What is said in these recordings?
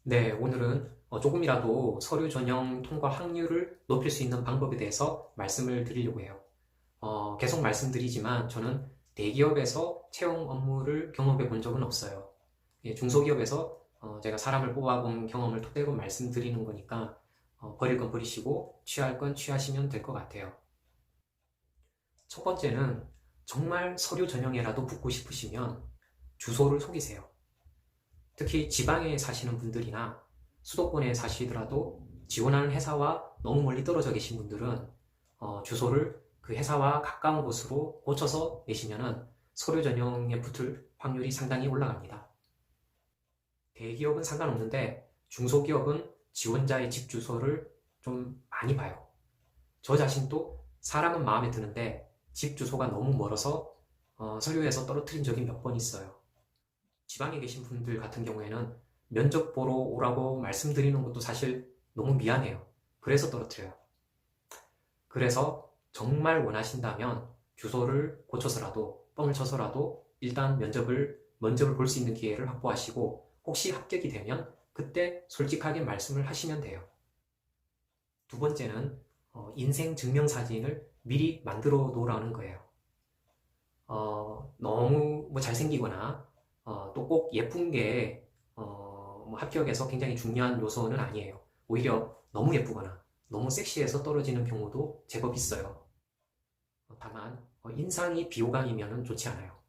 네, 오늘은 조금이라도 서류 전형 통과 확률을 높일 수 있는 방법에 대해서 말씀을 드리려고 해요. 계속 말씀드리지만 저는 대기업에서 채용 업무를 경험해 본 적은 없어요. 예, 중소기업에서 제가 사람을 뽑아본 경험을 토대로 말씀드리는 거니까 버릴 건 버리시고 취할 건 취하시면 될 것 같아요. 첫 번째는 정말 서류 전형에라도 붙고 싶으시면 주소를 속이세요. 특히 지방에 사시는 분들이나 수도권에 사시더라도 지원하는 회사와 너무 멀리 떨어져 계신 분들은 주소를 그 회사와 가까운 곳으로 고쳐서 내시면은 서류 전형에 붙을 확률이 상당히 올라갑니다. 대기업은 상관없는데 중소기업은 지원자의 집 주소를 좀 많이 봐요. 저 자신도 사람은 마음에 드는데 집 주소가 너무 멀어서 서류에서 떨어뜨린 적이 몇 번 있어요. 지방에 계신 분들 같은 경우에는 면접 보러 오라고 말씀드리는 것도 사실 너무 미안해요. 그래서 떨어뜨려요. 그래서 정말 원하신다면 주소를 고쳐서라도 뻥을 쳐서라도 일단 면접을 볼 수 있는 기회를 확보하시고 혹시 합격이 되면 그때 솔직하게 말씀을 하시면 돼요. 두 번째는 인생 증명사진을 미리 만들어 놓으라는 거예요. 너무 뭐 잘생기거나 또 꼭 예쁜 게 뭐 합격에서 굉장히 중요한 요소는 아니에요. 오히려 너무 예쁘거나 너무 섹시해서 떨어지는 경우도 제법 있어요. 다만 인상이 비호감이면 좋지 않아요.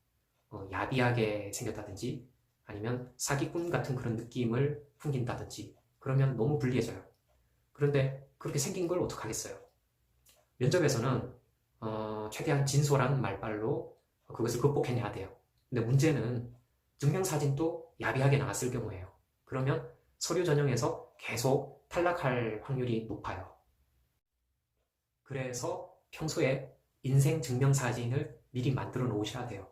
야비하게 생겼다든지 아니면 사기꾼 같은 그런 느낌을 풍긴다든지 그러면 너무 불리해져요. 그런데 그렇게 생긴 걸 어떡하겠어요? 면접에서는 최대한 진솔한 말발로 그것을 극복해내야 돼요. 근데 문제는 증명사진도 야비하게 나왔을 경우예요. 그러면 서류 전형에서 계속 탈락할 확률이 높아요. 그래서 평소에 인생 증명사진을 미리 만들어 놓으셔야 돼요.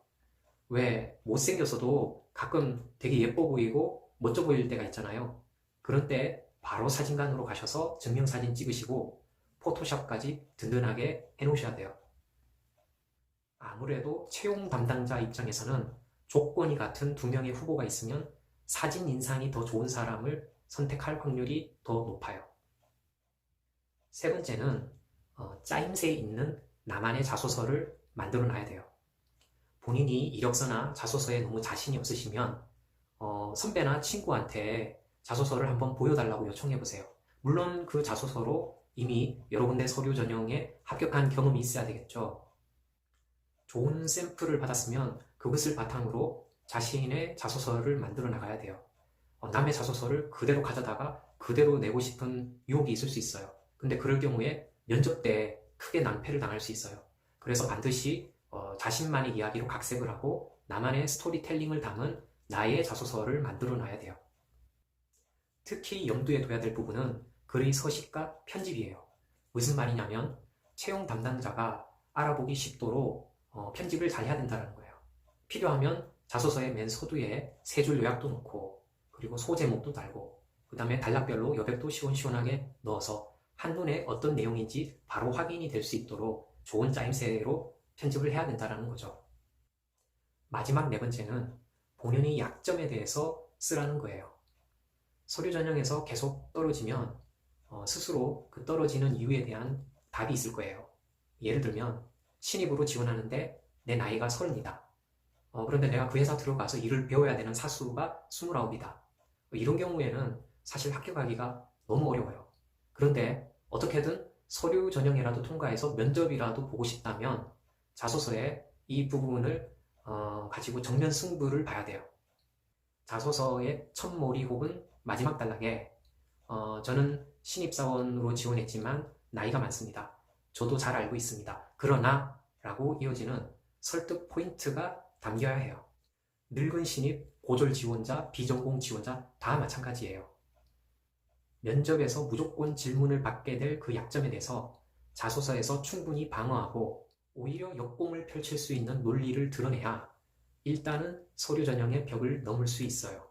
왜 못생겼어도 가끔 되게 예뻐 보이고 멋져 보일 때가 있잖아요. 그런 때 바로 사진관으로 가셔서 증명사진 찍으시고 포토샵까지 든든하게 해놓으셔야 돼요. 아무래도 채용 담당자 입장에서는 조건이 같은 두 명의 후보가 있으면 사진 인상이 더 좋은 사람을 선택할 확률이 더 높아요. 세 번째는 짜임새 있는 나만의 자소서를 만들어 놔야 돼요. 본인이 이력서나 자소서에 너무 자신이 없으시면 선배나 친구한테 자소서를 한번 보여달라고 요청해 보세요. 물론 그 자소서로 이미 여러 군데 서류 전형에 합격한 경험이 있어야 되겠죠. 좋은 샘플을 받았으면 그것을 바탕으로 자신의 자소서를 만들어 나가야 돼요. 남의 자소서를 그대로 가져다가 그대로 내고 싶은 유혹이 있을 수 있어요. 근데 그럴 경우에 면접 때 크게 낭패를 당할 수 있어요. 그래서 반드시 자신만의 이야기로 각색을 하고 나만의 스토리텔링을 담은 나의 자소서를 만들어 놔야 돼요. 특히 염두에 둬야 될 부분은 글의 서식과 편집이에요. 무슨 말이냐면 채용 담당자가 알아보기 쉽도록 편집을 잘 해야 된다는 거예요. 필요하면 자소서의 맨 서두에 세 줄 요약도 넣고 그리고 소제목도 달고 그 다음에 단락별로 여백도 시원시원하게 넣어서 한눈에 어떤 내용인지 바로 확인이 될 수 있도록 좋은 짜임새로 편집을 해야 된다는 거죠. 마지막 네 번째는 본인의 약점에 대해서 쓰라는 거예요. 서류 전형에서 계속 떨어지면 스스로 그 떨어지는 이유에 대한 답이 있을 거예요. 예를 들면 신입으로 지원하는데 내 나이가 30이다. 그런데 내가 그 회사 들어가서 일을 배워야 되는 사수가 29이다. 이런 경우에는 사실 합격하기가 너무 어려워요. 그런데 어떻게든 서류 전형이라도 통과해서 면접이라도 보고 싶다면 자소서에 이 부분을 가지고 정면 승부를 봐야 돼요. 자소서의 첫머리 혹은 마지막 단락에 저는 신입사원으로 지원했지만 나이가 많습니다. 저도 잘 알고 있습니다. 그러나 라고 이어지는 설득 포인트가 담겨야 해요. 늙은 신입, 고졸 지원자, 비전공 지원자 다 마찬가지예요. 면접에서 무조건 질문을 받게 될 그 약점에 대해서 자소서에서 충분히 방어하고 오히려 역공을 펼칠 수 있는 논리를 드러내야 일단은 서류 전형의 벽을 넘을 수 있어요.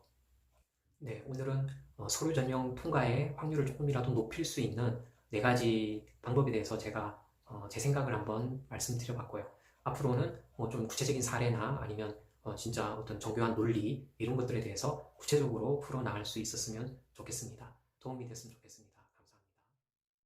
네, 오늘은 서류 전형 통과의 확률을 조금이라도 높일 수 있는 네 가지 방법에 대해서 제가 제 생각을 한번 말씀드려 봤고요. 앞으로는 뭐 좀 구체적인 사례나 아니면 진짜 어떤 정교한 논리 이런 것들에 대해서 구체적으로 풀어나갈 수 있었으면 좋겠습니다. 도움이 됐으면 좋겠습니다.